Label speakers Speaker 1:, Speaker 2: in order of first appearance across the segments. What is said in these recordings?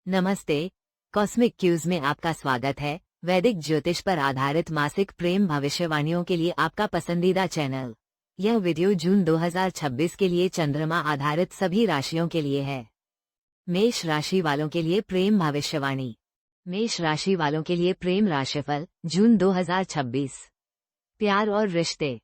Speaker 1: नमस्ते। Cosmic cues में आपका स्वागत है। वैदिक ज्योतिष पर आधारित मासिक प्रेम भविष्यवाणियों के लिए आपका पसंदीदा चैनल। यह वीडियो जून 2026 के लिए चंद्रमा आधारित सभी राशियों के लिए है। मेष राशि वालों के लिए प्रेम भविष्यवाणी। मेष राशि वालों के लिए प्रेम राशिफल जून 2026। प्यार और रिश्ते।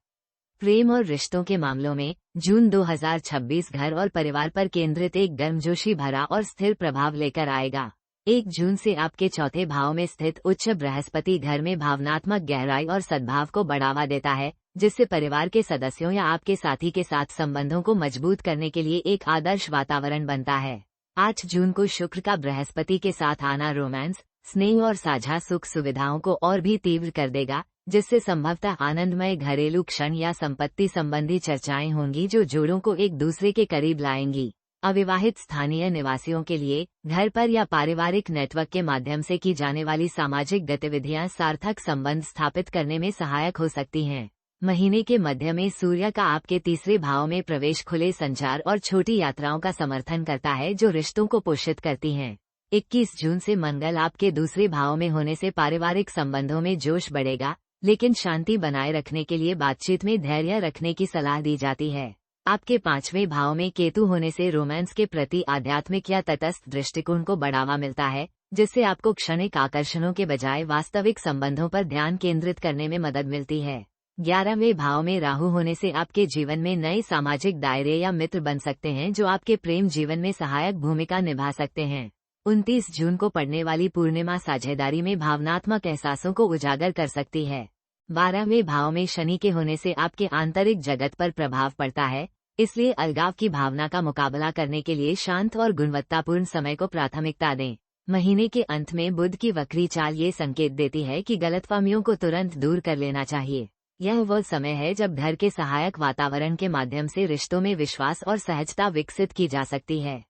Speaker 1: प्रेम और रिश्तों के मामलों में जून 2026 घर और परिवार पर केंद्रित एक गर्मजोशी भरा और स्थिर प्रभाव लेकर आएगा। 1 जून से आपके चौथे भाव में स्थित उच्च बृहस्पति घर में भावनात्मक गहराई और सद्भाव को बढ़ावा देता है, जिससे परिवार के सदस्यों या आपके साथी के साथ संबंधों को मजबूत करने के लिए एक आदर्श वातावरण बनता है। 8 जून को शुक्र का बृहस्पति के साथ आना रोमांस, स्नेह और साझा सुख सुविधाओं को और भी तीव्र कर देगा, जिससे संभवतः आनंदमय घरेलू क्षण या संपत्ति संबंधी चर्चाएं होंगी जो जोड़ों को एक दूसरे के करीब लाएंगी। अविवाहित स्थानीय निवासियों के लिए घर पर या पारिवारिक नेटवर्क के माध्यम से की जाने वाली सामाजिक गतिविधियां सार्थक संबंध स्थापित करने में सहायक हो सकती हैं। महीने के मध्य में सूर्य का आपके तीसरे भाव में प्रवेश खुले संचार और छोटी यात्राओं का समर्थन करता है, जो रिश्तों को पोषित करती हैं। 21 जून से मंगल आपके दूसरे भाव में होने से पारिवारिक संबंधों में जोश बढ़ेगा, लेकिन शांति बनाए रखने के लिए बातचीत में धैर्य रखने की सलाह दी जाती है। आपके 5वें भाव में केतु होने से रोमांस के प्रति आध्यात्मिक या तटस्थ दृष्टिकोण को बढ़ावा मिलता है, जिससे आपको क्षणिक आकर्षणों के बजाय वास्तविक संबंधों पर ध्यान केंद्रित करने में मदद मिलती है। 11वें भाव में राहु होने से आपके जीवन में नए सामाजिक दायरे या मित्र बन सकते हैं, जो आपके प्रेम जीवन में सहायक भूमिका निभा सकते हैं। 29 जून को पड़ने वाली पूर्णिमा साझेदारी में भावनात्मक एहसासों को उजागर कर सकती है। 12वें भाव में शनि के होने से आपके आंतरिक जगत पर प्रभाव पड़ता है, इसलिए अलगाव की भावना का मुकाबला करने के लिए शांत और गुणवत्तापूर्ण समय को प्राथमिकता दें। महीने के अंत में बुध की वक्री चाल ये संकेत देती है कि गलतफहमियों को तुरंत दूर कर लेना चाहिए। यह वह समय है जब घर के सहायक वातावरण के माध्यम से रिश्तों में विश्वास और सहजता विकसित की जा सकती है।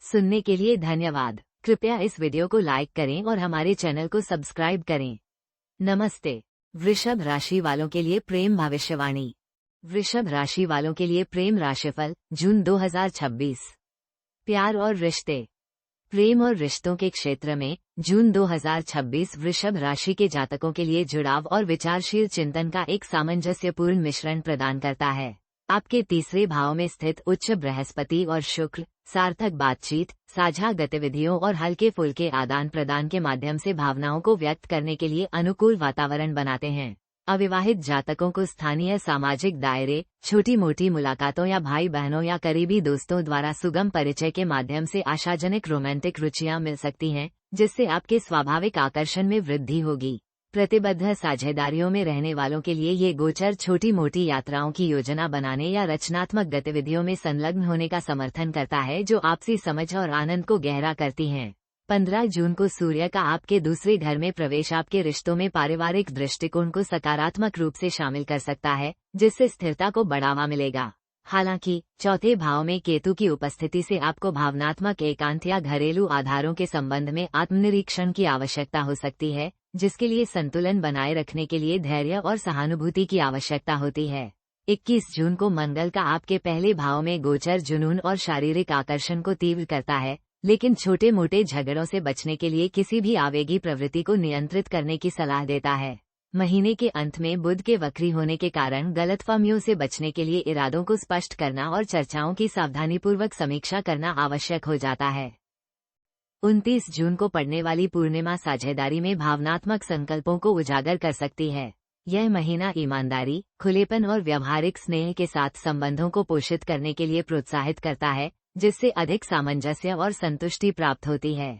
Speaker 1: सुनने के लिए धन्यवाद। कृपया इस वीडियो को लाइक करें और हमारे चैनल को सब्सक्राइब करें। नमस्ते। वृषभ राशि वालों के लिए प्रेम भविष्यवाणी। वृषभ राशि वालों के लिए प्रेम राशिफल जून 2026। प्यार और रिश्ते। प्रेम और रिश्तों के क्षेत्र में जून 2026 वृषभ राशि के जातकों के लिए जुड़ाव और विचारशील चिंतन का एक सामंजस्यपूर्ण मिश्रण प्रदान करता है। आपके तीसरे भाव में स्थित उच्च बृहस्पति और शुक्र सार्थक बातचीत, साझा गतिविधियों और हल्के फुल्के आदान प्रदान के माध्यम से भावनाओं को व्यक्त करने के लिए अनुकूल वातावरण बनाते हैं। अविवाहित जातकों को स्थानीय सामाजिक दायरे, छोटी मोटी मुलाकातों या भाई बहनों या करीबी दोस्तों द्वारा सुगम परिचय के माध्यम से आशाजनक रोमांटिक रुचियां मिल सकती हैं, जिससे आपके स्वाभाविक आकर्षण में वृद्धि होगी। प्रतिबद्ध साझेदारियों में रहने वालों के लिए ये गोचर छोटी मोटी यात्राओं की योजना बनाने या रचनात्मक गतिविधियों में संलग्न होने का समर्थन करता है, जो आपसी समझ और आनंद को गहरा करती हैं। 15 जून को सूर्य का आपके दूसरे घर में प्रवेश आपके रिश्तों में पारिवारिक दृष्टिकोण को सकारात्मक रूप से शामिल कर सकता है, जिससे स्थिरता को बढ़ावा मिलेगा। हालांकि चौथे भाव में केतु की उपस्थिति से आपको भावनात्मक एकांत या घरेलू आधारों के संबंध में आत्मनिरीक्षण की आवश्यकता हो सकती है, जिसके लिए संतुलन बनाए रखने के लिए धैर्य और सहानुभूति की आवश्यकता होती है। 21 जून को मंगल का आपके पहले भाव में गोचर जुनून और शारीरिक आकर्षण को तीव्र करता है, लेकिन छोटे मोटे झगड़ों से बचने के लिए किसी भी आवेगी प्रवृत्ति को नियंत्रित करने की सलाह देता है। महीने के अंत में बुध के वक्री होने के कारण गलतफहमियों से बचने के लिए इरादों को स्पष्ट करना और चर्चाओं की सावधानीपूर्वक समीक्षा करना आवश्यक हो जाता है। 29 जून को पड़ने वाली पूर्णिमा साझेदारी में भावनात्मक संकल्पों को उजागर कर सकती है। यह महीना ईमानदारी, खुलेपन और व्यावहारिक स्नेह के साथ संबंधों को पोषित करने के लिए प्रोत्साहित करता है, जिससे अधिक सामंजस्य और संतुष्टि प्राप्त होती है।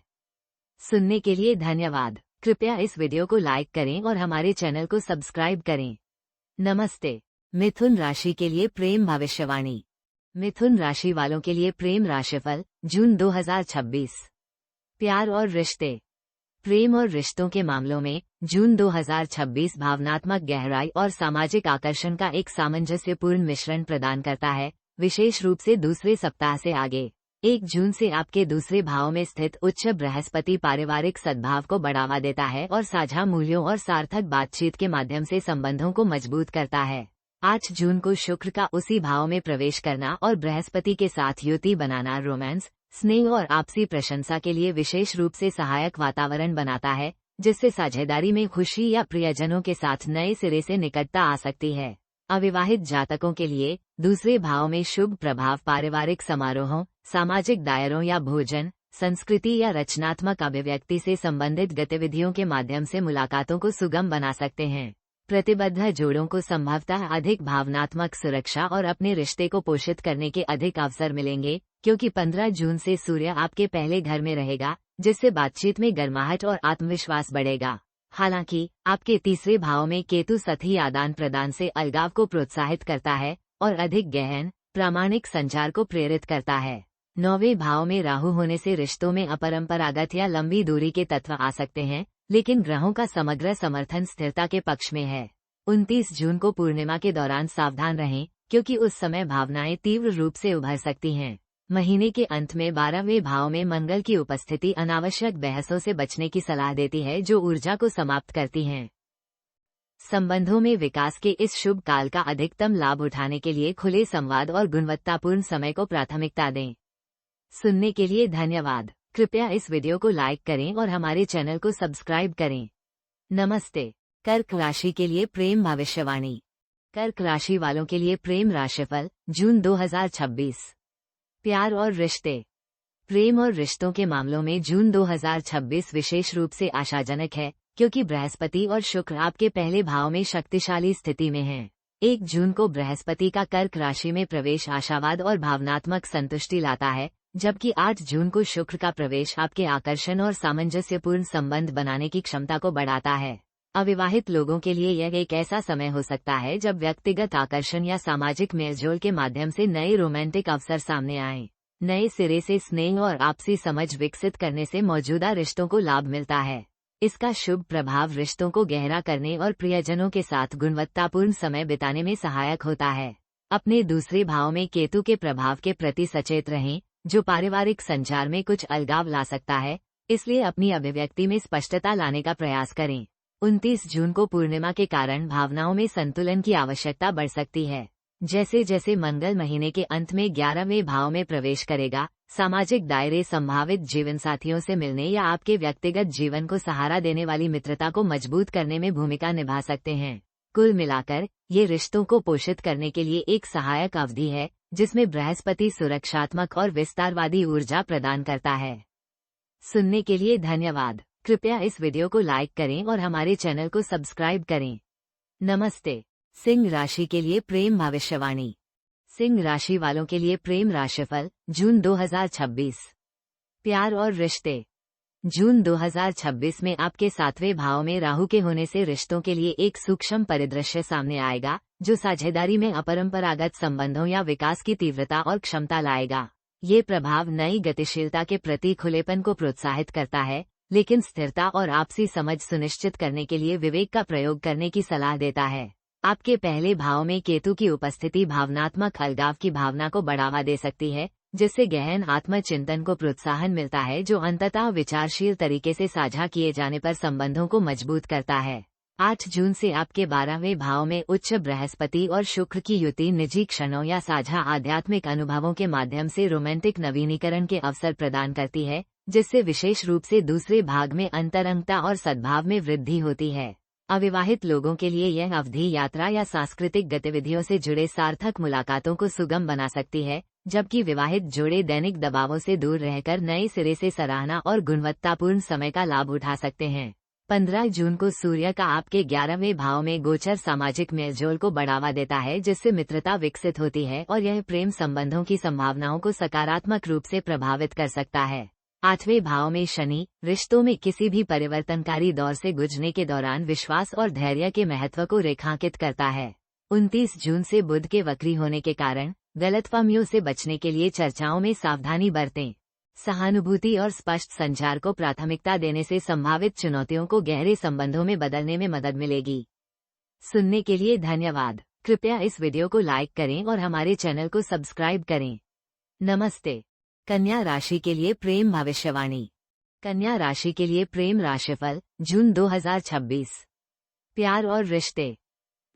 Speaker 1: सुनने के लिए धन्यवाद। कृपया इस वीडियो को लाइक करें और हमारे चैनल को सब्सक्राइब करें। नमस्ते। मिथुन राशि के लिए प्रेम भविष्यवाणी। मिथुन राशि वालों के लिए प्रेम राशिफल जून 2026। प्यार और रिश्ते। प्रेम और रिश्तों के मामलों में जून 2026 भावनात्मक गहराई और सामाजिक आकर्षण का एक सामंजस्यपूर्ण मिश्रण प्रदान करता है, विशेष रूप से दूसरे सप्ताह से आगे। 1 जून से आपके दूसरे भाव में स्थित उच्च बृहस्पति पारिवारिक सद्भाव को बढ़ावा देता है और साझा मूल्यों और सार्थक बातचीत के माध्यम से संबंधों को मजबूत करता है। 8 जून को शुक्र का उसी भाव में प्रवेश करना और बृहस्पति के साथ युति बनाना रोमांस, स्नेह और आपसी प्रशंसा के लिए विशेष रूप से सहायक वातावरण बनाता है, जिससे साझेदारी में खुशी या प्रियजनों के साथ नए सिरे से निकटता आ सकती है। अविवाहित जातकों के लिए दूसरे भाव में शुभ प्रभाव पारिवारिक समारोहों, सामाजिक दायरों या भोजन, संस्कृति या रचनात्मक अभिव्यक्ति से संबंधित गतिविधियों के माध्यम से मुलाकातों को सुगम बना सकते हैं। प्रतिबद्ध जोड़ों को संभवतः अधिक भावनात्मक सुरक्षा और अपने रिश्ते को पोषित करने के अधिक अवसर मिलेंगे, क्योंकि 15 जून से सूर्य आपके पहले घर में रहेगा, जिससे बातचीत में गर्माहट और आत्मविश्वास बढ़ेगा। हालांकि आपके तीसरे भाव में केतु सतही आदान प्रदान से अलगाव को प्रोत्साहित करता है और अधिक गहन, प्रामाणिक संचार को प्रेरित करता है। 9वें भाव में राहु होने से रिश्तों में अपरंपरागत या लंबी दूरी के तत्व आ सकते हैं, लेकिन ग्रहों का समग्र समर्थन स्थिरता के पक्ष में है। 29 जून को पूर्णिमा के दौरान सावधान रहें, क्योंकि उस समय भावनाएं तीव्र रूप से उभर सकती हैं। महीने के अंत में 12वें भाव में मंगल की उपस्थिति अनावश्यक बहसों से बचने की सलाह देती है, जो ऊर्जा को समाप्त करती हैं। संबंधों में विकास के इस शुभ काल का अधिकतम लाभ उठाने के लिए खुले संवाद और गुणवत्तापूर्ण समय को प्राथमिकता दें। सुनने के लिए धन्यवाद। कृपया इस वीडियो को लाइक करें और हमारे चैनल को सब्सक्राइब करें। नमस्ते। कर्क राशि के लिए प्रेम भविष्यवाणी। कर्क राशि वालों के लिए प्रेम राशिफल जून 2026। प्यार और रिश्ते। प्रेम और रिश्तों के मामलों में जून 2026 विशेष रूप से आशाजनक है, क्योंकि बृहस्पति और शुक्र आपके पहले भाव में शक्तिशाली स्थिति में हैं। 1 जून को बृहस्पति का कर्क राशि में प्रवेश आशावाद और भावनात्मक संतुष्टि लाता है, जबकि 8 जून को शुक्र का प्रवेश आपके आकर्षण और सामंजस्यपूर्ण संबंध बनाने की क्षमता को बढ़ाता है। अविवाहित लोगों के लिए यह एक ऐसा समय हो सकता है जब व्यक्तिगत आकर्षण या सामाजिक मेलजोल के माध्यम से नए रोमांटिक अवसर सामने आएं। नए सिरे से स्नेह और आपसी समझ विकसित करने से मौजूदा रिश्तों को लाभ मिलता है। इसका शुभ प्रभाव रिश्तों को गहरा करने और प्रियजनों के साथ गुणवत्तापूर्ण समय बिताने में सहायक होता है। अपने दूसरे भाव में केतु के प्रभाव के प्रति सचेत रहें, जो पारिवारिक संचार में कुछ अलगाव ला सकता है, इसलिए अपनी अभिव्यक्ति में स्पष्टता लाने का प्रयास करें। 29 जून को पूर्णिमा के कारण भावनाओं में संतुलन की आवश्यकता बढ़ सकती है। जैसे जैसे मंगल महीने के अंत में 11वें भाव में प्रवेश करेगा, सामाजिक दायरे संभावित जीवनसाथियों से मिलने या आपके व्यक्तिगत जीवन को सहारा देने वाली मित्रता को मजबूत करने में भूमिका निभा सकते हैं। कुल मिलाकर ये रिश्तों को पोषित करने के लिए एक सहायक अवधि है, जिसमें बृहस्पति सुरक्षात्मक और विस्तारवादी ऊर्जा प्रदान करता है। सुनने के लिए धन्यवाद। कृपया इस वीडियो को लाइक करें और हमारे चैनल को सब्सक्राइब करें। नमस्ते। सिंह राशि के लिए प्रेम भविष्यवाणी। सिंह राशि वालों के लिए प्रेम राशिफल जून 2026। प्यार और रिश्ते। जून 2026 में आपके 7वें भाव में राहु के होने से रिश्तों के लिए एक सूक्ष्म परिदृश्य सामने आएगा, जो साझेदारी में अपरंपरागत संबंधों या विकास की तीव्रता और क्षमता लाएगा। ये प्रभाव नई गतिशीलता के प्रति खुलेपन को प्रोत्साहित करता है, लेकिन स्थिरता और आपसी समझ सुनिश्चित करने के लिए विवेक का प्रयोग करने की सलाह देता है। आपके पहले भाव में केतु की उपस्थिति भावनात्मक अलगाव की भावना को बढ़ावा दे सकती है, जिससे गहन आत्मचिंतन को प्रोत्साहन मिलता है, जो अंततः विचारशील तरीके से साझा किए जाने पर संबंधों को मजबूत करता है। 8 जून से आपके 12वें भाव में उच्च बृहस्पति और शुक्र की युति निजी क्षणों या साझा आध्यात्मिक अनुभवों के माध्यम से रोमांटिक नवीनीकरण के अवसर प्रदान करती है, जिससे विशेष रूप से दूसरे भाग में अंतरंगता और सद्भाव में वृद्धि होती है। अविवाहित लोगों के लिए यह अवधि यात्रा या सांस्कृतिक गतिविधियों से जुड़े सार्थक मुलाकातों को सुगम बना सकती है, जबकि विवाहित जोड़े दैनिक दबावों से दूर रहकर नए सिरे से सराहना और गुणवत्तापूर्ण समय का लाभ उठा सकते हैं। 15 जून को सूर्य का आपके 11वें भाव में गोचर सामाजिक मेलजोल को बढ़ावा देता है, जिससे मित्रता विकसित होती है और यह प्रेम संबंधों की संभावनाओं को सकारात्मक रूप से प्रभावित कर सकता है। 8वें भाव में शनि रिश्तों में किसी भी परिवर्तनकारी दौर से गुजरने के दौरान विश्वास और धैर्य के महत्व को रेखांकित करता है। 29 जून से बुध के वक्री होने के कारण गलतफहमियों से बचने के लिए चर्चाओं में सावधानी बरतें। सहानुभूति और स्पष्ट संचार को प्राथमिकता देने से संभावित चुनौतियों को गहरे संबंधों में बदलने में मदद मिलेगी। सुनने के लिए धन्यवाद। कृपया इस वीडियो को लाइक करें और हमारे चैनल को सब्सक्राइब करें। नमस्ते। कन्या राशि के लिए प्रेम भविष्यवाणी। कन्या राशि के लिए प्रेम राशिफल जून 2026। प्यार और रिश्ते।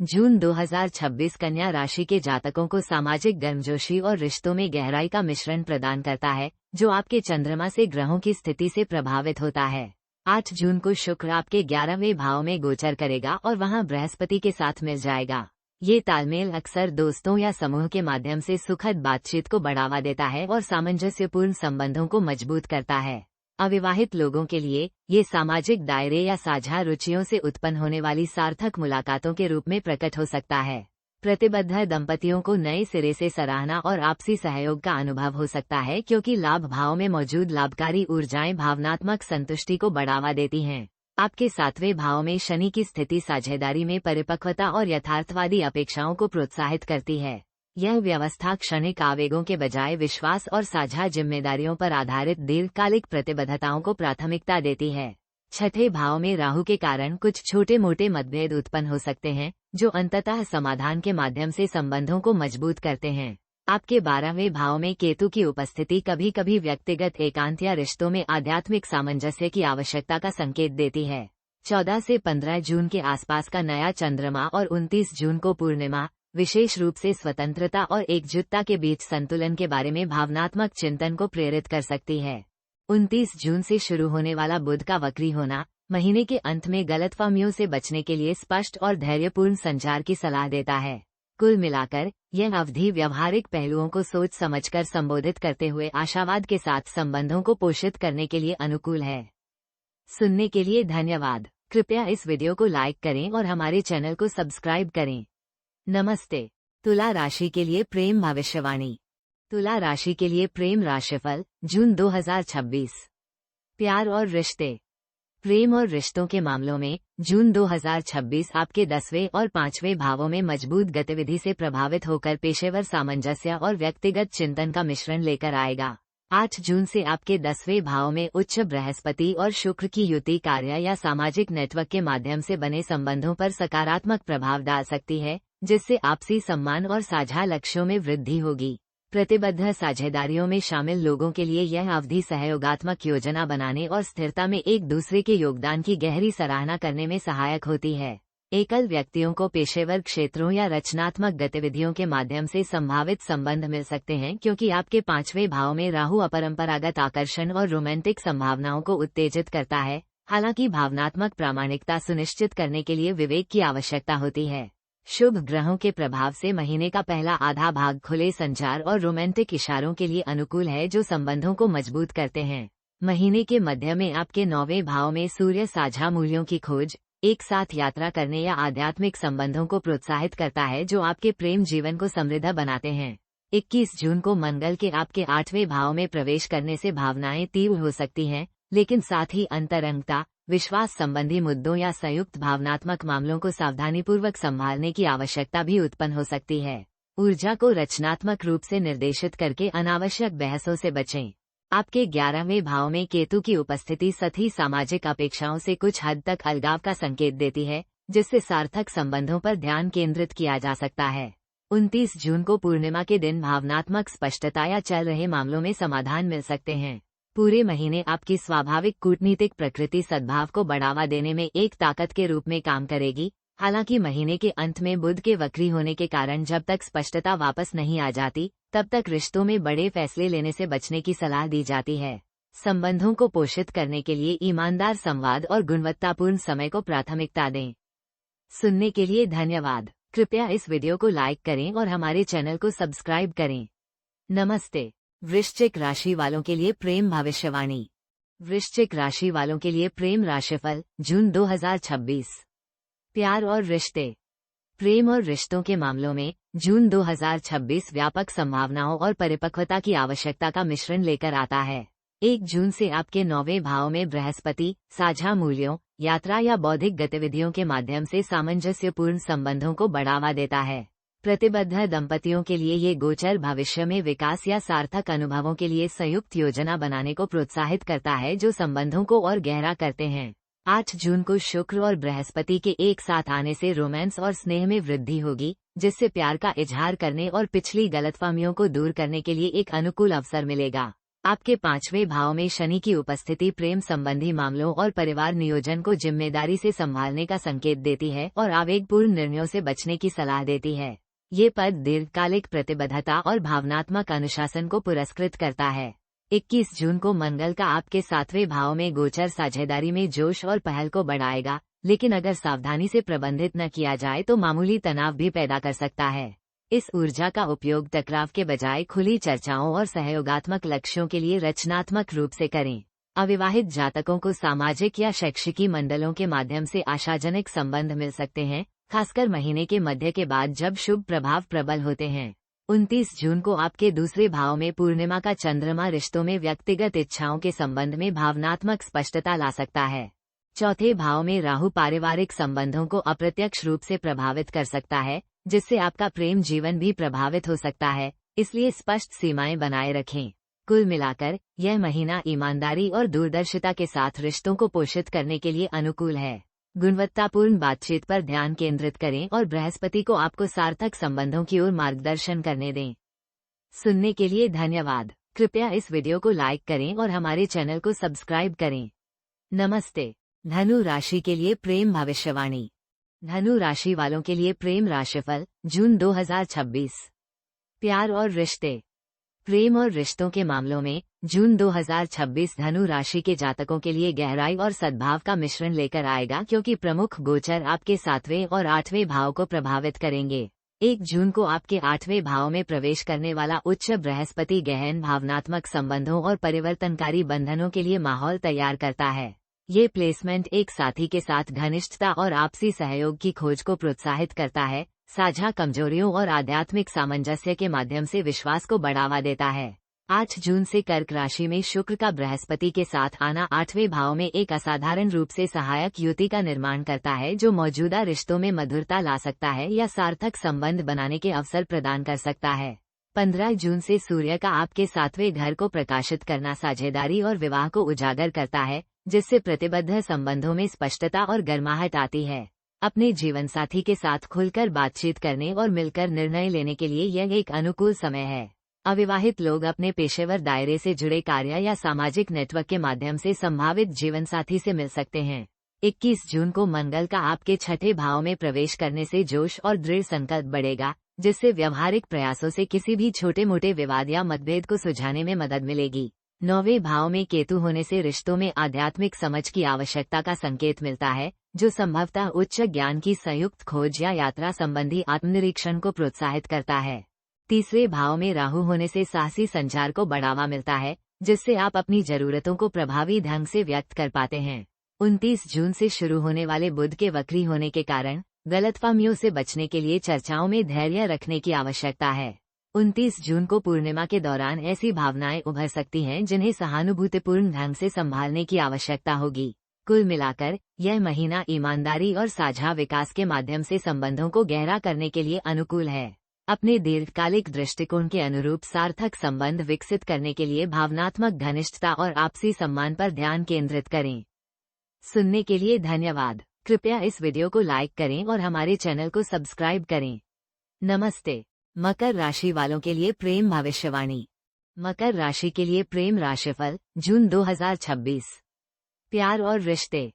Speaker 1: जून 2026 कन्या राशि के जातकों को सामाजिक गर्मजोशी और रिश्तों में गहराई का मिश्रण प्रदान करता है, जो आपके चंद्रमा से ग्रहों की स्थिति से प्रभावित होता है। 8 जून को शुक्र आपके 11वें भाव में गोचर करेगा और वहां बृहस्पति के साथ मिल जाएगा। ये तालमेल अक्सर दोस्तों या समूह के माध्यम से सुखद बातचीत को बढ़ावा देता है और सामंजस्यपूर्ण संबंधों को मजबूत करता है। अविवाहित लोगों के लिए ये सामाजिक दायरे या साझा रुचियों से उत्पन्न होने वाली सार्थक मुलाकातों के रूप में प्रकट हो सकता है। प्रतिबद्ध दंपतियों को नए सिरे से सराहना और आपसी सहयोग का अनुभव हो सकता है, क्योंकि लाभ भाव में मौजूद लाभकारी ऊर्जाएं भावनात्मक संतुष्टि को बढ़ावा देती हैं। आपके 7वें भाव में शनि की स्थिति साझेदारी में परिपक्वता और यथार्थवादी अपेक्षाओं को प्रोत्साहित करती है। यह व्यवस्था क्षणिक आवेगों के बजाय विश्वास और साझा जिम्मेदारियों पर आधारित दीर्घकालिक प्रतिबद्धताओं को प्राथमिकता देती है। 6ठे भाव में राहु के कारण कुछ छोटे मोटे मतभेद उत्पन्न हो सकते हैं, जो अंततः समाधान के माध्यम से संबंधों को मजबूत करते हैं। आपके 12वें भाव में केतु की उपस्थिति कभी कभी व्यक्तिगत एकांत या रिश्तों में आध्यात्मिक सामंजस्य की आवश्यकता का संकेत देती है। 14 से 15 जून के आसपास का नया चंद्रमा और 29 जून को पूर्णिमा विशेष रूप से स्वतंत्रता और एकजुटता के बीच संतुलन के बारे में भावनात्मक चिंतन को प्रेरित कर सकती है। 29 जून से शुरू होने वाला बुध का वक्री होना महीने के अंत में गलतफहमियों से बचने के लिए स्पष्ट और धैर्यपूर्ण संचार की सलाह देता है। कुल मिलाकर यह अवधि व्यवहारिक पहलुओं को सोच समझकर संबोधित करते हुए आशावाद के साथ संबंधों को पोषित करने के लिए अनुकूल है। सुनने के लिए धन्यवाद। कृपया इस वीडियो को लाइक करें और हमारे चैनल को सब्सक्राइब करें। नमस्ते। तुला राशि के लिए प्रेम भविष्यवाणी। तुला राशि के लिए प्रेम राशिफल जून 2026। प्यार और रिश्ते। प्रेम और रिश्तों के मामलों में जून 2026 आपके 10वें और 5वें भावों में मजबूत गतिविधि से प्रभावित होकर पेशेवर सामंजस्य और व्यक्तिगत चिंतन का मिश्रण लेकर आएगा। 8 जून से आपके 10वें भाव में उच्च बृहस्पति और शुक्र की युति कार्य या सामाजिक नेटवर्क के माध्यम से बने संबंधों पर सकारात्मक प्रभाव डाल सकती है, जिससे आपसी सम्मान और साझा लक्ष्यों में वृद्धि होगी। प्रतिबद्ध साझेदारियों में शामिल लोगों के लिए यह अवधि सहयोगात्मक योजना बनाने और स्थिरता में एक दूसरे के योगदान की गहरी सराहना करने में सहायक होती है। एकल व्यक्तियों को पेशेवर क्षेत्रों या रचनात्मक गतिविधियों के माध्यम से संभावित संबंध मिल सकते हैं, क्योंकि आपके 5वें भाव में राहु अपरंपरागत आकर्षण और रोमांटिक संभावनाओं को उत्तेजित करता है। हालांकि भावनात्मक प्रामाणिकता सुनिश्चित करने के लिए विवेक की आवश्यकता होती है। शुभ ग्रहों के प्रभाव से महीने का पहला आधा भाग खुले संचार और रोमांटिक इशारों के लिए अनुकूल है, जो संबंधों को मजबूत करते हैं। महीने के मध्य में आपके 9वें भाव में सूर्य साझा मूल्यों की खोज, एक साथ यात्रा करने या आध्यात्मिक संबंधों को प्रोत्साहित करता है, जो आपके प्रेम जीवन को समृद्ध बनाते हैं। 21 जून को मंगल के आपके 8वें भाव में प्रवेश करने से भावनाएं तीव्र हो सकती हैं, लेकिन साथ ही अंतरंगता, विश्वास संबंधी मुद्दों या संयुक्त भावनात्मक मामलों को सावधानीपूर्वक संभालने की आवश्यकता भी उत्पन्न हो सकती है। ऊर्जा को रचनात्मक रूप से निर्देशित करके अनावश्यक बहसों से बचें। आपके 11वें भाव में केतु की उपस्थिति सतही सामाजिक अपेक्षाओं से कुछ हद तक अलगाव का संकेत देती है, जिससे सार्थक संबंधों पर ध्यान केंद्रित किया जा सकता है। 29 जून को पूर्णिमा के दिन भावनात्मक स्पष्टता या चल रहे मामलों में समाधान मिल सकते हैं। पूरे महीने आपकी स्वाभाविक कूटनीतिक प्रकृति सद्भाव को बढ़ावा देने में एक ताकत के रूप में काम करेगी। हालांकि महीने के अंत में बुध के वक्री होने के कारण जब तक स्पष्टता वापस नहीं आ जाती, तब तक रिश्तों में बड़े फैसले लेने से बचने की सलाह दी जाती है। संबंधों को पोषित करने के लिए ईमानदार संवाद और गुणवत्तापूर्ण समय को प्राथमिकता दें। सुनने के लिए धन्यवाद। कृपया इस वीडियो को लाइक करें और हमारे चैनल को सब्सक्राइब करें। नमस्ते। वृश्चिक राशि वालों के लिए प्रेम भविष्यवाणी। वृश्चिक राशि वालों के लिए प्रेम राशिफल जून 2026। प्यार और रिश्ते। प्रेम और रिश्तों के मामलों में जून 2026 व्यापक संभावनाओं और परिपक्वता की आवश्यकता का मिश्रण लेकर आता है। 1 जून से आपके 9वें भाव में बृहस्पति साझा मूल्यों, यात्रा या बौद्धिक गतिविधियों के माध्यम से सामंजस्यपूर्ण संबंधों को बढ़ावा देता है। प्रतिबद्ध दंपतियों के लिए ये गोचर भविष्य में विकास या सार्थक अनुभवों के लिए संयुक्त योजना बनाने को प्रोत्साहित करता है, जो संबंधों को और गहरा करते हैं। 8 जून को शुक्र और बृहस्पति के एक साथ आने से रोमांस और स्नेह में वृद्धि होगी, जिससे प्यार का इजहार करने और पिछली गलतफहमियों को दूर करने के लिए एक अनुकूल अवसर मिलेगा। आपके 5वें भाव में शनि की उपस्थिति प्रेम संबंधी मामलों और परिवार नियोजन को जिम्मेदारी से संभालने का संकेत देती है और आवेगपूर्ण निर्णयों से बचने की सलाह देती है। ये पद दीर्घकालिक प्रतिबद्धता और भावनात्मक अनुशासन को पुरस्कृत करता है। 21 जून को मंगल का आपके 7वें भाव में गोचर साझेदारी में जोश और पहल को बढ़ाएगा, लेकिन अगर सावधानी से प्रबंधित न किया जाए तो मामूली तनाव भी पैदा कर सकता है। इस ऊर्जा का उपयोग टकराव के बजाय खुली चर्चाओं और सहयोगात्मक लक्ष्यों के लिए रचनात्मक रूप से करें। अविवाहित जातकों को सामाजिक या शैक्षिकी मंडलों के माध्यम से आशाजनक संबंध मिल सकते हैं, खासकर महीने के मध्य के बाद जब शुभ प्रभाव प्रबल होते हैं। 29 जून को आपके दूसरे भाव में पूर्णिमा का चंद्रमा रिश्तों में व्यक्तिगत इच्छाओं के संबंध में भावनात्मक स्पष्टता ला सकता है। चौथे भाव में राहु पारिवारिक संबंधों को अप्रत्यक्ष रूप से प्रभावित कर सकता है, जिससे आपका प्रेम जीवन भी प्रभावित हो सकता है, इसलिए स्पष्ट सीमाएं बनाए रखें। कुल मिलाकर यह महीना ईमानदारी और दूरदर्शिता के साथ रिश्तों को पोषित करने के लिए अनुकूल है। गुणवत्तापूर्ण बातचीत पर ध्यान केंद्रित करें और बृहस्पति को आपको सार्थक संबंधों की ओर मार्गदर्शन करने दें। सुनने के लिए धन्यवाद। कृपया इस वीडियो को लाइक करें और हमारे चैनल को सब्सक्राइब करें। नमस्ते। धनु राशि के लिए प्रेम भविष्यवाणी। धनु राशि वालों के लिए प्रेम राशिफल जून 2026। प्यार और रिश्ते। प्रेम और रिश्तों के मामलों में जून 2026 धनु राशि के जातकों के लिए गहराई और सद्भाव का मिश्रण लेकर आएगा, क्योंकि प्रमुख गोचर आपके 7वें और 8वें भाव को प्रभावित करेंगे। 1 जून को आपके 8वें भाव में प्रवेश करने वाला उच्च बृहस्पति गहन भावनात्मक संबंधों और परिवर्तनकारी बंधनों के लिए माहौल तैयार करता है। ये प्लेसमेंट एक साथी के साथ घनिष्ठता और आपसी सहयोग की खोज को प्रोत्साहित करता है, साझा कमजोरियों और आध्यात्मिक सामंजस्य के माध्यम से विश्वास को बढ़ावा देता है। 8 जून से कर्क राशि में शुक्र का बृहस्पति के साथ आना 8वें भाव में एक असाधारण रूप से सहायक युति का निर्माण करता है, जो मौजूदा रिश्तों में मधुरता ला सकता है या सार्थक संबंध बनाने के अवसर प्रदान कर सकता है। 15 जून से सूर्य का आपके 7वें घर को प्रकाशित करना साझेदारी और विवाह को उजागर करता है, जिससे प्रतिबद्ध संबंधों में स्पष्टता और गर्माहट आती है। अपने जीवनसाथी के साथ खुलकर बातचीत करने और मिलकर निर्णय लेने के लिए यह एक अनुकूल समय है। अविवाहित लोग अपने पेशेवर दायरे से जुड़े कार्य या सामाजिक नेटवर्क के माध्यम से संभावित जीवनसाथी से मिल सकते हैं। 21 जून को मंगल का आपके 6ठे भाव में प्रवेश करने से जोश और दृढ़ संकल्प बढ़ेगा, जिससे व्यवहारिक प्रयासों से किसी भी छोटे मोटे विवाद या मतभेद को सुलझाने में मदद मिलेगी। 9वें भाव में केतु होने से रिश्तों में आध्यात्मिक समझ की आवश्यकता का संकेत मिलता है, जो संभवतः उच्च ज्ञान की संयुक्त खोज या यात्रा संबंधी आत्मनिरीक्षण को प्रोत्साहित करता है। 3वें भाव में राहु होने से साहसी संचार को बढ़ावा मिलता है, जिससे आप अपनी जरूरतों को प्रभावी ढंग से व्यक्त कर पाते हैं। 29 जून से शुरू होने वाले बुध के वक्री होने के कारण गलतफहमियों से बचने के लिए चर्चाओं में धैर्य रखने की आवश्यकता है। 29 जून को पूर्णिमा के दौरान ऐसी भावनाएं उभर सकती हैं जिन्हें सहानुभूतिपूर्ण ढंग से संभालने की आवश्यकता होगी। कुल मिलाकर यह महीना ईमानदारी और साझा विकास के माध्यम से संबंधों को गहरा करने के लिए अनुकूल है। अपने दीर्घकालिक दृष्टिकोण के अनुरूप सार्थक संबंध विकसित करने के लिए भावनात्मक घनिष्ठता और आपसी सम्मान पर ध्यान केंद्रित करें। सुनने के लिए धन्यवाद। कृपया इस वीडियो को लाइक करें और हमारे चैनल को सब्सक्राइब करें। नमस्ते। मकर राशि वालों के लिए प्रेम भविष्यवाणी। मकर राशि के लिए प्रेम राशिफल जून 2026। प्यार और रिश्ते।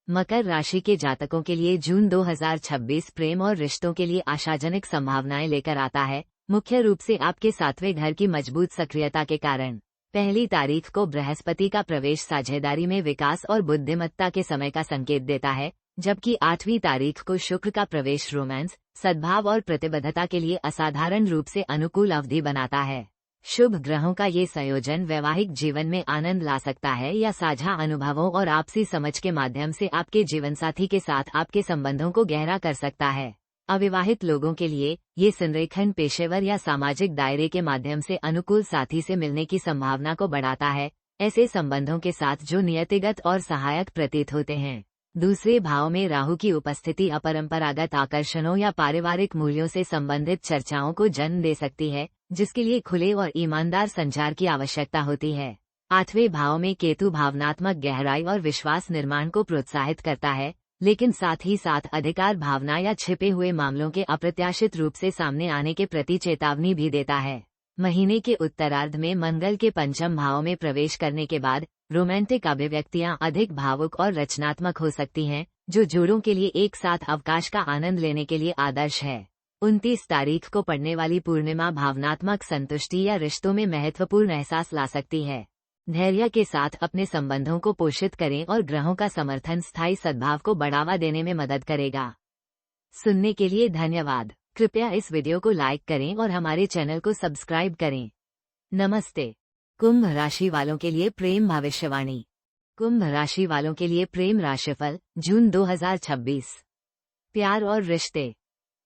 Speaker 1: मकर राशि के जातकों के लिए जून 2026 प्रेम और रिश्तों के लिए आशाजनक संभावनाएं लेकर आता है, मुख्य रूप से आपके 7वें घर की मजबूत सक्रियता के कारण। 1 तारीख को बृहस्पति का प्रवेश साझेदारी में विकास और बुद्धिमत्ता के समय का संकेत देता है, जबकि 8वीं तारीख को शुक्र का प्रवेश रोमांस, सद्भाव और प्रतिबद्धता के लिए असाधारण रूप से अनुकूल अवधि बनाता है। शुभ ग्रहों का ये संयोजन वैवाहिक जीवन में आनंद ला सकता है या साझा अनुभवों और आपसी समझ के माध्यम से आपके जीवनसाथी के साथ आपके संबंधों को गहरा कर सकता है। अविवाहित लोगों के लिए ये संरेखन पेशेवर या सामाजिक दायरे के माध्यम से अनुकूल साथी से मिलने की संभावना को बढ़ाता है, ऐसे संबंधों के साथ जो नियतिगत और सहायक प्रतीत होते हैं। दूसरे भाव में राहु की उपस्थिति अपरंपरागत आकर्षणों या पारिवारिक मूल्यों से संबंधित चर्चाओं को जन्म दे सकती है, जिसके लिए खुले और ईमानदार संचार की आवश्यकता होती है। 8वें भाव में केतु भावनात्मक गहराई और विश्वास निर्माण को प्रोत्साहित करता है, लेकिन साथ ही साथ अधिकार भावना या छिपे हुए मामलों के अप्रत्याशित रूप से सामने आने के प्रति चेतावनी भी देता है। महीने के उत्तरार्ध में मंगल के पंचम भाव में प्रवेश करने के बाद रोमांटिक अभिव्यक्तियां अधिक भावुक और रचनात्मक हो सकती हैं, जो जोड़ों के लिए एक साथ अवकाश का आनंद लेने के लिए आदर्श है। 29 तारीख को पड़ने वाली पूर्णिमा भावनात्मक संतुष्टि या रिश्तों में महत्वपूर्ण एहसास ला सकती है। धैर्य के साथ अपने संबंधों को पोषित करें और ग्रहों का समर्थन स्थायी सद्भाव को बढ़ावा देने में मदद करेगा। सुनने के लिए धन्यवाद। कृपया इस वीडियो को लाइक करें और हमारे चैनल को सब्सक्राइब करें। नमस्ते। कुंभ राशि वालों के लिए प्रेम भविष्यवाणी। कुंभ राशि वालों के लिए प्रेम राशिफल जून 2026। प्यार और रिश्ते।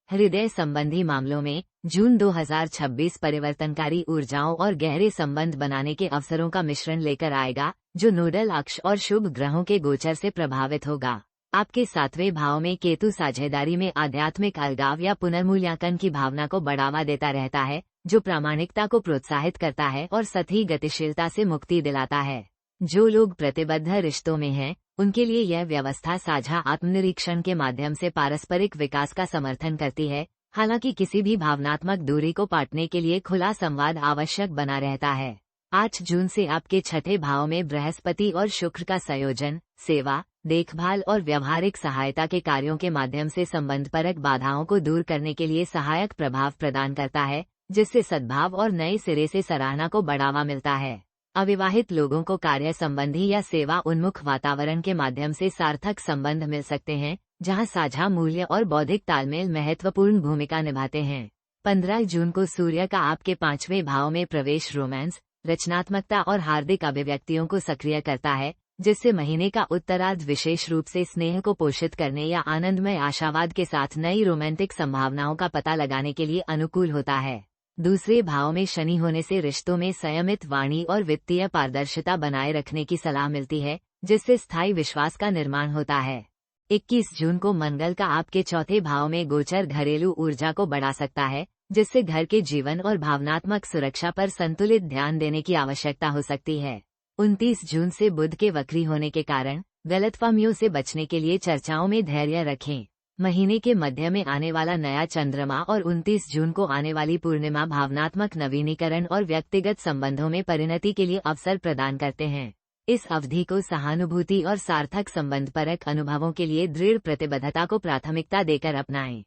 Speaker 1: हृदय संबंधी मामलों में जून 2026 परिवर्तनकारी ऊर्जाओं और गहरे संबंध बनाने के अवसरों का मिश्रण लेकर आएगा, जो नोडल अक्ष और शुभ ग्रहों के गोचर से प्रभावित होगा। आपके 7वें भाव में केतु साझेदारी में आध्यात्मिक अलगाव या पुनर्मूल्यांकन की भावना को बढ़ावा देता रहता है, जो प्रामाणिकता को प्रोत्साहित करता है और सतही गतिशीलता से मुक्ति दिलाता है। जो लोग प्रतिबद्ध रिश्तों में हैं, उनके लिए यह व्यवस्था साझा आत्मनिरीक्षण के माध्यम से पारस्परिक विकास का समर्थन करती है, हालांकि किसी भी भावनात्मक दूरी को पाटने के लिए खुला संवाद आवश्यक बना रहता है। 8 जून से आपके 6ठे भाव में बृहस्पति और शुक्र का संयोजन सेवा, देखभाल और व्यावहारिक सहायता के कार्यों के माध्यम से संबंधपरक बाधाओं को दूर करने के लिए सहायक प्रभाव प्रदान करता है, जिससे सद्भाव और नए सिरे से सराहना को बढ़ावा मिलता है। अविवाहित लोगों को कार्य संबंधी या सेवा उन्मुख वातावरण के माध्यम से सार्थक संबंध मिल सकते हैं, जहां साझा मूल्य और बौद्धिक तालमेल महत्वपूर्ण भूमिका निभाते हैं। 15 जून को सूर्य का आपके 5वें भाव में प्रवेश रोमांस, रचनात्मकता और हार्दिक अभिव्यक्तियों को सक्रिय करता है, जिससे महीने का उत्तरार्ध विशेष रूप से स्नेह को पोषित करने या आनंदमय आशावाद के साथ नई रोमांटिक संभावनाओं का पता लगाने के लिए अनुकूल होता है। दूसरे भाव में शनि होने से रिश्तों में संयमित वाणी और वित्तीय पारदर्शिता बनाए रखने की सलाह मिलती है, जिससे स्थायी विश्वास का निर्माण होता है। 21 जून को मंगल का आपके 4थे भाव में गोचर घरेलू ऊर्जा को बढ़ा सकता है, जिससे घर के जीवन और भावनात्मक सुरक्षा पर संतुलित ध्यान देने की आवश्यकता हो सकती है। 29 जून से बुध के वक्री होने के कारण गलतफहमियों से बचने के लिए चर्चाओं में धैर्य रखें। महीने के मध्य में आने वाला नया चंद्रमा और 29 जून को आने वाली पूर्णिमा भावनात्मक नवीनीकरण और व्यक्तिगत संबंधों में परिणति के लिए अवसर प्रदान करते हैं। इस अवधि को सहानुभूति और सार्थक संबंधपरक अनुभवों के लिए दृढ़ प्रतिबद्धता को प्राथमिकता देकर अपनाएं।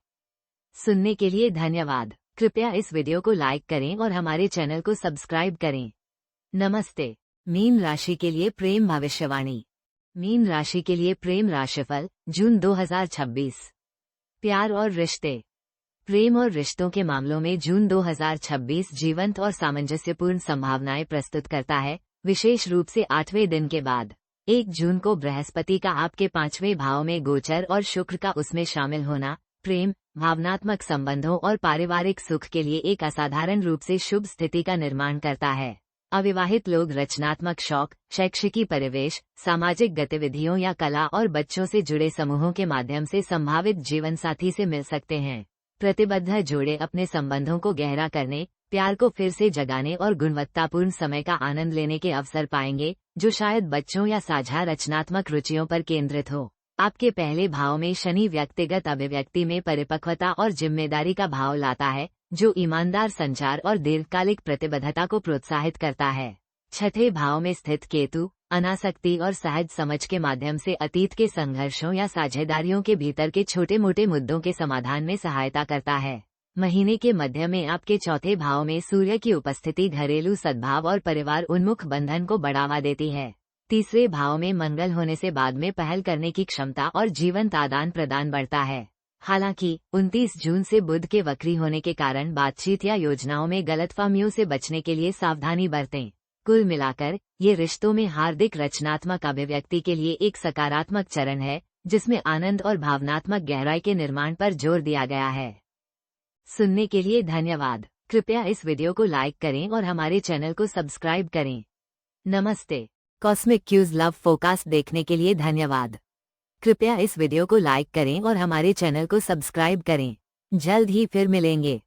Speaker 1: सुनने के लिए धन्यवाद। कृपया इस वीडियो को लाइक करें और हमारे चैनल को सब्सक्राइब करें। नमस्ते। मीन राशि के लिए प्रेम भविष्यवाणी। मीन राशि के लिए प्रेम राशिफल जून 2026। प्यार और रिश्ते। प्रेम और रिश्तों के मामलों में जून 2026 जीवंत और सामंजस्यपूर्ण संभावनाएं प्रस्तुत करता है, विशेष रूप से 8वें दिन के बाद। 1 जून को बृहस्पति का आपके 5वें भाव में गोचर और शुक्र का उसमें शामिल होना प्रेम, भावनात्मक संबंधों और पारिवारिक सुख के लिए एक असाधारण रूप से शुभ स्थिति का निर्माण करता है। अविवाहित लोग रचनात्मक शौक, शैक्षिकी परिवेश, सामाजिक गतिविधियों या कला और बच्चों से जुड़े समूहों के माध्यम से संभावित जीवनसाथी से मिल सकते हैं। प्रतिबद्ध जोड़े अपने संबंधों को गहरा करने, प्यार को फिर से जगाने और गुणवत्तापूर्ण समय का आनंद लेने के अवसर पाएंगे, जो शायद बच्चों या साझा रचनात्मक रुचियों पर केंद्रित हो। आपके पहले भाव में शनि व्यक्तिगत अभिव्यक्ति में परिपक्वता और जिम्मेदारी का भाव लाता है, जो ईमानदार संचार और दीर्घकालिक प्रतिबद्धता को प्रोत्साहित करता है। 6ठे भाव में स्थित केतु अनासक्ति और सहज समझ के माध्यम से अतीत के संघर्षों या साझेदारियों के भीतर के छोटे मोटे मुद्दों के समाधान में सहायता करता है। महीने के मध्य में आपके 4थे भाव में सूर्य की उपस्थिति घरेलू सद्भाव और परिवार उन्मुख बंधन को बढ़ावा देती है। तीसरे भाव में मंगल होने से बाद में पहल करने की क्षमता और जीवंत आदान प्रदान बढ़ता है। हालांकि 29 जून से बुध के वक्री होने के कारण बातचीत या योजनाओं में गलतफहमियों से बचने के लिए सावधानी बरतें। कुल मिलाकर ये रिश्तों में हार्दिक रचनात्मक अभिव्यक्ति के लिए एक सकारात्मक चरण है, जिसमें आनंद और भावनात्मक गहराई के निर्माण पर जोर दिया गया है। सुनने के लिए धन्यवाद। कृपया इस वीडियो को लाइक करें और हमारे चैनल को सब्सक्राइब करें। नमस्ते। कॉस्मिक क्यूज लव फोकास्ट देखने के लिए धन्यवाद। कृपया इस वीडियो को लाइक करें और हमारे चैनल को सब्सक्राइब करें। जल्द ही फिर मिलेंगे।